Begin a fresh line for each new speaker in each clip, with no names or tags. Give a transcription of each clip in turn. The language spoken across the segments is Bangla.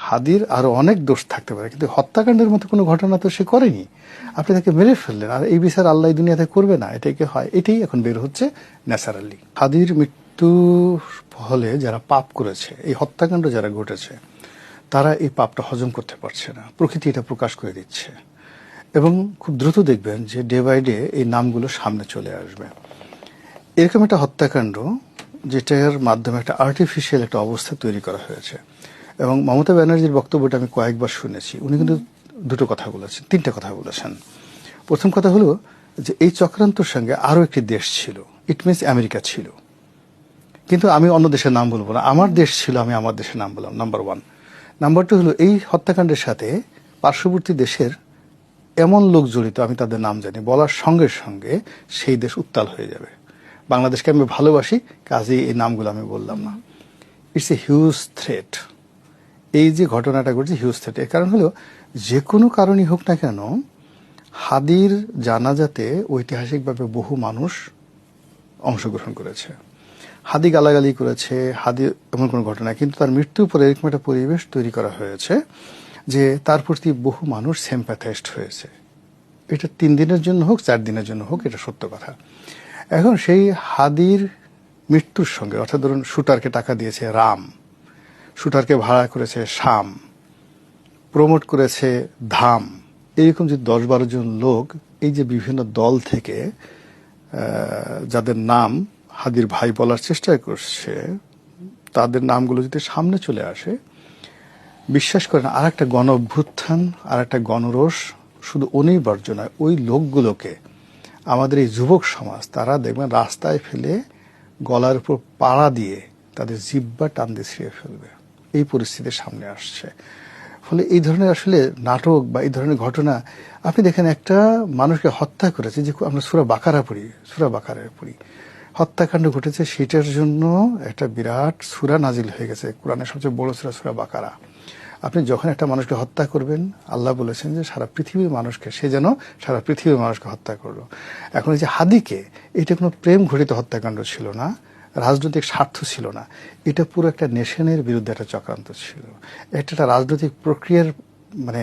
হাদির আরো অনেক দোষ থাকতে পারে, কিন্তু হত্যাকাণ্ডের মতো কোনো ঘটনা তো সে করেনি। আপনি তাকে মেরে ফেললেন, আর এই বিচার আল্লাহ দুনিয়াতে করবে না, এটাই কি হয়? এটাই এখন বের হচ্ছে ন্যাচারালি। হাদির মৃত্যুর ফলে যারা পাপ করেছে, এই হত্যাকাণ্ড যারা ঘটেছে, তারা এই পাপটা হজম করতে পারছে না, প্রকৃতি এটা প্রকাশ করে দিচ্ছে। এবং খুব দ্রুত দেখবেন যে ডে বাই ডে এই নামগুলো সামনে চলে আসবে। এরকম একটা হত্যাকাণ্ড যেটার মাধ্যমে একটা আর্টিফিশিয়াল একটা অবস্থা তৈরি করা হয়েছে। এবং মমতা ব্যানার্জির বক্তব্যটা আমি কয়েকবার শুনেছি। উনি কিন্তু দুটো কথা বলেছেন, তিনটা কথা বলেছেন। প্রথম কথা হলো যে এই চক্রান্তর সঙ্গে আরো একটি দেশ ছিল, ইট মিনস আমেরিকা ছিল। কিন্তু আমি অন্য দেশের নাম বলবো না, আমার দেশ ছিল, আমি আমার দেশের নাম বললাম, নাম্বার ওয়ান। নাম্বার টু হলো এই হত্যাকাণ্ডের সাথে পার্শ্ববর্তী দেশের এমন লোক জড়িত, আমি তাদের নাম জানি, বলার সঙ্গে সঙ্গে সেই দেশ উত্তাল হয়ে যাবে। বাংলাদেশকে আমি ভালোবাসি, কাজেই এই নামগুলো আমি বললাম না। It's a huge threat. এই যে ঘটনাটা ঘটছে হিউজ থ্রেট। এর কারণ হলো যে কোনো কারণই হোক না কেন, হাদির জানাজাতে ঐতিহাসিকভাবে বহু মানুষ অংশগ্রহণ করেছে, হাদি গালাগালি করেছে, হাদি এমন কোনো ঘটনা, কিন্তু তার মৃত্যুর পরে এরকম একটা পরিবেশ তৈরি করা হয়েছে যে তার প্রতি বহু মানুষ সিম্প্যাথাইজড হয়েছে। এটা 3 দিনের জন্য হোক, 4 দিনের জন্য হোক, এটা সত্য কথা। এখন সেই হাদির মৃত্যুর সঙ্গে, অর্থাৎ ধরুন শুটারকে টাকা দিয়েছে রাম, শুটারকে ভাড়া করেছে শাম, প্রমোট করেছে ধাম, এইরকম যে 10-12 জন লোক, এই যে বিভিন্ন দল থেকে যাদের নাম হাদির ভাই বলার চেষ্টা করছে, তাদের নামগুলো যদি সামনে চলে আসে, বিশ্বাস করেন আর একটা গণ অভ্যুত্থান, আর একটা গণরোষ শুধু অনিবার্য নয়। ওই লোকগুলোকে আমাদের এই যুবক সমাজ, তারা দেখবেন রাস্তায় ফেলে গলার উপর পাড়া দিয়ে তাদের জিহ্বা টান দিয়ে ছিঁড়ে ফেলবে। এই পরিস্থিতির সামনে আসছে। ফলে এই ধরনের আসলে নাটক বা এই ধরনের ঘটনা, আপনি দেখেন একটা মানুষকে হত্যা করেছে, যে আমরা সূরা বাকারা পড়ি, হত্যাকাণ্ড ঘটেছে, সেটার জন্য একটা বিরাট সূরা নাজিল হয়ে গেছে, কোরআনের সবচেয়ে বড় সূরা, সূরা বাকারা। আপনি যখন একটা মানুষকে হত্যা করবেন, আল্লাহ বলেছেন যে সারা পৃথিবীর মানুষকে, সে যেন সারা পৃথিবীর মানুষকে হত্যা করলো। এখন এই যে হাদিকে, এটা কোনো প্রেম ঘটিত হত্যাকাণ্ড ছিল না, রাজনৈতিক স্বার্থ ছিল না, এটা পুরো একটা নেশনের বিরুদ্ধে একটা চক্রান্ত ছিল। একটা রাজনৈতিক প্রক্রিয়ার মানে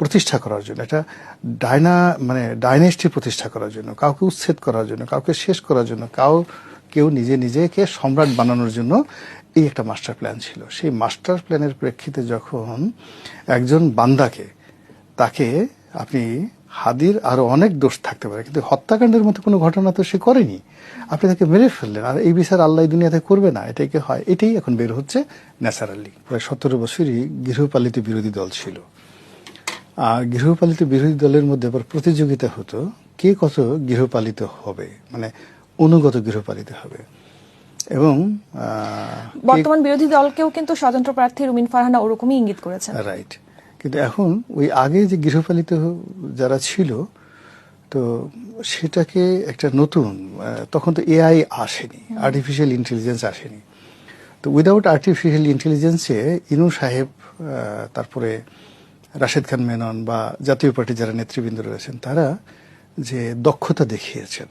প্রতিষ্ঠা করার জন্য, একটা ডাইনেস্টি প্রতিষ্ঠা করার জন্য, কাউকে উচ্ছেদ করার জন্য, কাউকে শেষ করার জন্য, কেউ নিজেকে সম্রাট বানানোর জন্য এই একটা মাস্টার প্ল্যান ছিল। সেই মাস্টার প্ল্যানের প্রেক্ষিতে যখন একজন বান্দাকে, তাকে আপনি হাদির আরো অনেক দোষ থাকতে পারে, কিন্তু হত্যাকাণ্ডের মতো কোনো ঘটনা তো সে করেনি, আপনি তাকে মেরে ফেললেন, আর এই বিচার আল্লাহ দুনিয়াতে করবে না, এটাই কি হয়? এটাই এখন বের হচ্ছে ন্যাচারালি। প্রায় 17 বছরই গৃহপালিত বিরোধী দল ছিল। আর গৃহপালিত বিরোধী দলের মধ্যে আবার প্রতিযোগিতা হতো, কে কত গৃহপালিত হবে, মানে অনুগত গৃহপালিত হবে। এবং
বর্তমান বিরোধী দলকেও কিন্তু স্বতন্ত্র প্রার্থী রুমিন ফারহানা ওরকমই ইঙ্গিত করেছেন।
রাইট। কিন্তু এখন ওই আগে যে গৃহপালিত যারা ছিল, তো সেটাকে একটা নতুন, তখন তো এআই আসেনি, আর্টিফিশিয়াল ইন্টেলিজেন্স আসেনি, তো উইদাউট আর্টিফিশিয়াল ইন্টেলিজেন্সে ইনু সাহেব, তারপরে রাশেদ খান মেনন বা জাতীয় পার্টির যারা নেতৃবৃন্দ রয়েছেন, তারা যে দক্ষতা দেখিয়েছেন,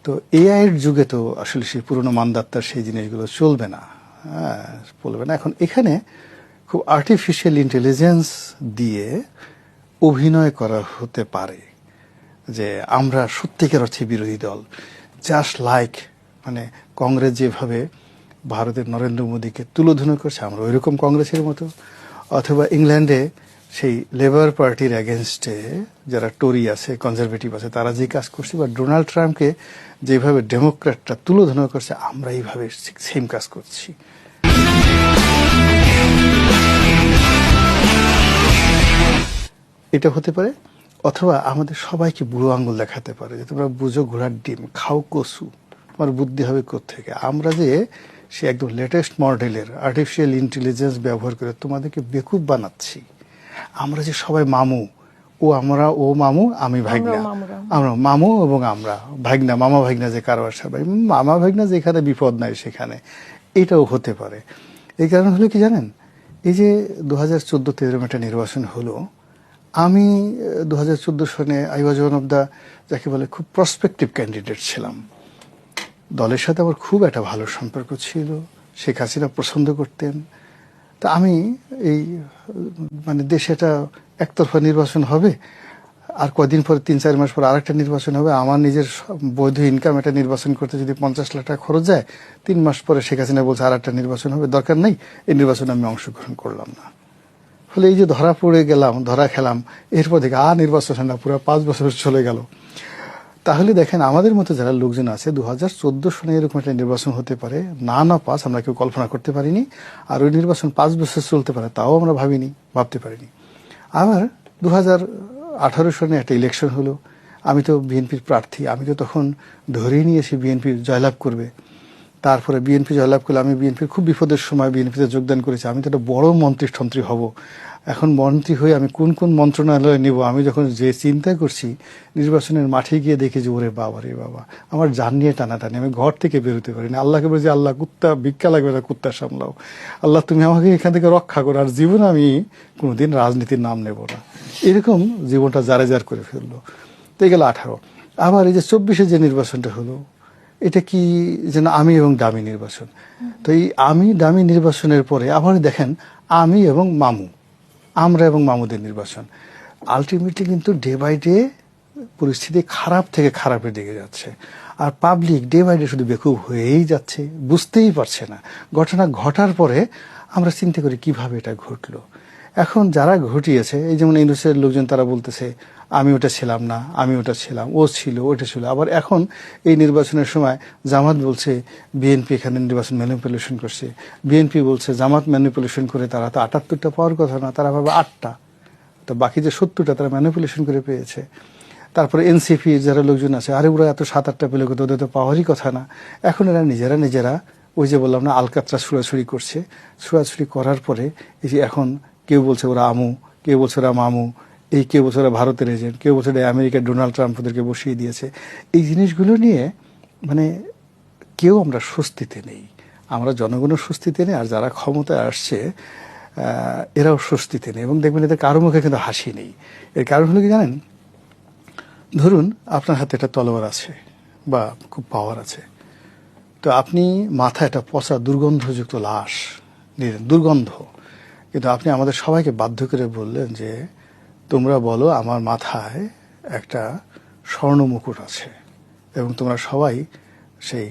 তো এআই এর যুগে তো আসলে সেই পুরনো মানদাত্তার সেই জিনিসগুলো চলবে না। এখন এখানে খুব আর্টিফিশিয়াল ইন্টেলিজেন্স দিয়ে অভিনয় করা হতে পারে যে আমরা সত্যিকার অর্থে বিরোধী দল, জাস্ট লাইক মানে কংগ্রেস যেভাবে ভারতের নরেন্দ্র মোদীকে তুলোধনা করছে, আমরা ওইরকম কংগ্রেসের মতো। অথবা ইংল্যান্ডে সেই লেবার পার্টির এগেনস্টে যারা টোরি আছে, কনজারভেটিভ আছে, তারা যে কাজ করছে, বা ডোনাল্ড ট্রাম্পকে যেভাবে ডেমোক্র্যাটরা তুলোধনা করছে, আমরা এইভাবে সেম কাজ করছি। এটা হতে পারে। অথবা আমাদের সবাইকে বুড়ো আঙ্গুল দেখাতে পারে যে তোমরা বুঝো ঘোড়ার ডিম, খাও কসু, তোমার বুদ্ধি হবে কোত্থেকে। আমরা যে সে একদম লেটেস্ট মডেলের আর্টিফিশিয়াল ইন্টেলিজেন্স ব্যবহার করে তোমাদেরকে বেকুব বানাচ্ছি। আমরা যে সবাই মামু, ও মামু, আমি ভাগনা, আমরা মামু এবং আমরা ভাগনা, মামা ভাগনা যে কারবার সবাই মামা ভাগনা, যেখানে বিপদ নাই সেখানে, এটাও হতে পারে। এই কারণ হলো কি জানেন, এই যে 2014-তে এরকম একটা নির্বাচন হলো, আমি 2014 সনে I was one of the, যাকে বলে খুব প্রসপেক্টিভ ক্যান্ডিডেট ছিলাম। দলের সাথে আমার খুব একটা ভালো সম্পর্ক ছিল, শেখ হাসিনা পছন্দ করতেন। তা আমি এই মানে দেশে এটা একতরফা নির্বাচন হবে, আর কদিন পরে 3-4 মাস পরে আরেকটা নির্বাচন হবে, আমার নিজের বৈধ ইনকাম এটা নির্বাচন করতে যদি 50 লাখ টাকা খরচ যায়, 3 মাস পরে শেখ হাসিনা বলছে আরেকটা নির্বাচন হবে, দরকার নেই, এই নির্বাচনে আমি অংশগ্রহণ করলাম না। ফলে এই যে ধরা পড়ে গেলাম, ধরা খেলাম, এরপর থেকে নির্বাচন হয় না, পুরো 5 বছর চলে গেল। তাহলে দেখেন আমাদের মতো যারা লোকজন আছে 2014 সনে এরকম একটা নির্বাচন হতে পারে, না পাস আমরা কেউ কল্পনা করতে পারিনি। আর ওই নির্বাচন 5 বছর চলতে পারে তাও আমরা ভাবতে পারিনি। আবার 2018 সনে একটা ইলেকশন হলো, আমি তো বিএনপির প্রার্থী, আমি তো তখন ধরেই নিয়েছি বিএনপি জয়লাভ করবে। তারপরে বিএনপি জয়লাভ করলে আমি বিএনপির খুব বিপদের সময় বিএনপিতে যোগদান করেছি, আমি তো একটা বড় মন্ত্রী হব, এখন মন্ত্রী হয়ে আমি কোন কোন মন্ত্রণালয়ে নেব, আমি যখন যে চিন্তা করছি নির্বাচনের মাঠে গিয়ে দেখি যে ওরে বাবা রে বাবা, আমার জান নিয়ে টানাটানি, আমি ঘর থেকে বেরোতে পারিনি। আল্লাহকে বলছি, আল্লাহ কুত্তা ভিক্ষা লাগবে না, কুত্তা সামলাও, আল্লাহ তুমি আমাকে এখান থেকে রক্ষা করো, আর জীবনে আমি কোনোদিন রাজনীতির নাম নেব না। এরকম জীবনটা জার করে ফেললো। তো গেল 18। আবার এই যে 24-এ যে নির্বাচনটা হলো, এটা কি যেন আমি এবং দামি নির্বাচন। তো এই আমি দামি নির্বাচনের পরে আবার দেখেন আমি এবং মামু, আমরা এবং মামুদের নির্বাচন। আলটিমেটলি কিন্তু ডে বাই ডে পরিস্থিতি খারাপ থেকে খারাপের দিকে যাচ্ছে, আর পাবলিক ডে বাই ডে শুধু বেকুব হয়েই যাচ্ছে, বুঝতেই পারছে না। ঘটনা ঘটার পরে আমরা চিন্তা করি কিভাবে এটা ঘটলো। এখন যারা ঘটিয়েছে, এই যেমন ইউনুসের লোকজন তারা বলতেছে আমি ওটা ছিলাম না, আমি ওটা ছিলাম, ও ছিল, ওটা ছিল। আবার এখন এই নির্বাচনের সময় জামাত বলছে বিএনপি এখানে নির্বাচন ম্যানিপুলেশন করছে, বিএনপি বলছে জামাত ম্যানিপুলেশন করে, তারা তো 78টা পাওয়ার কথা না, তারা ভাবে 8টা, তো বাকি যে 70টা তারা ম্যানিপুলেশন করে পেয়েছে। তারপরে এনসিপি যারা লোকজন আছে, আরে ওরা এত 7-8টা পেলে কত, ওদের তো পাওয়ারই কথা না। এখন এরা নিজেরা ওই যে বললাম না আলকাতরা ছুড়াছুড়ি করছে, ছুড়াছুড়ি করার পরে এই যে এখন কেউ বলছে ওরা আমু, কেউ বলছে ওরা মামু, এই কেউ বলছে ওরা ভারতের এজেন্ট, কেউ বলছে আমেরিকার ডোনাল্ড ট্রাম্প ওদেরকে বসিয়ে দিয়েছে। এই জিনিসগুলো নিয়ে মানে কেউ আমরা স্বস্তিতে নেই, আমরা জনগণের স্বস্তিতে নেই, আর যারা ক্ষমতায় আসছে এরাও স্বস্তিতে নেই। এবং দেখবেন এদের কারো মুখে কিন্তু হাসি নেই। এর কারণ হলো কি জানেন, ধরুন আপনার হাতে একটা তলোয়ার আছে বা খুব পাওয়ার আছে, তো আপনি মাথায় একটা পচা দুর্গন্ধযুক্ত লাশ নিলেন, দুর্গন্ধ, কিন্তু আপনি আমাদের সবাইকে বাধ্য করে বললেন যে তোমরা বলো আমার মাথায় একটা স্বর্ণ মুকুট আছে, এবং তোমরা সবাই সেই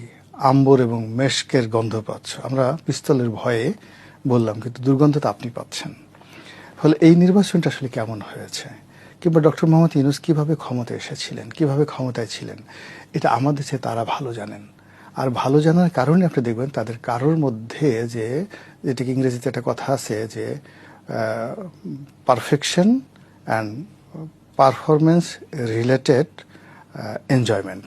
আম্বর এবং মেশকের গন্ধ পাচ্ছ। আমরা পিস্তলের ভয়ে বললাম, কিন্তু দুর্গন্ধটা আপনি পাচ্ছেন। ফলে এই নির্বাচনটা আসলে কেমন হয়েছে, কিংবা ডক্টর মোহাম্মদ ইউনূস কিভাবে ক্ষমতায় এসেছিলেন, কিভাবে ক্ষমতায় ছিলেন, এটা আমাদের চেয়ে তারা ভালো জানেন। আর ভালো জানার কারণে আপনি দেখবেন তাদের কারোর মধ্যে যে, যেটাকে ইংরেজিতে একটা কথা আছে যে perfection and performance related enjoyment,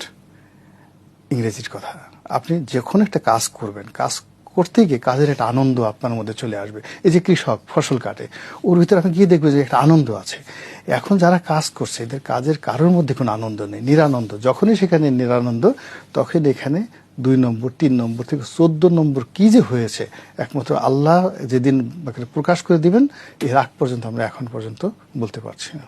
ইংরেজির কথা। আপনি যখন একটা কাজ করবেন, কাজ করতে গিয়ে কাজের একটা আনন্দ আপনার মধ্যে চলে আসবে। এই যে কৃষক ফসল কাটে, ওর ভিতরে আপনি গিয়ে দেখবেন যে একটা আনন্দ আছে। এখন যারা কাজ করছে এদের কাজের কারোর মধ্যে কোনো আনন্দ নেই, নিরানন্দ। যখনই সেখানে নিরানন্দ, তখন এখানে 2 নম্বর 3 নম্বর থেকে 14 নম্বর কি যে হয়েছে একমাত্র আল্লাহ যেদিন প্রকাশ করে দিবেন, এর আগ পর্যন্ত আমরা এখন পর্যন্ত বলতে পারছি না।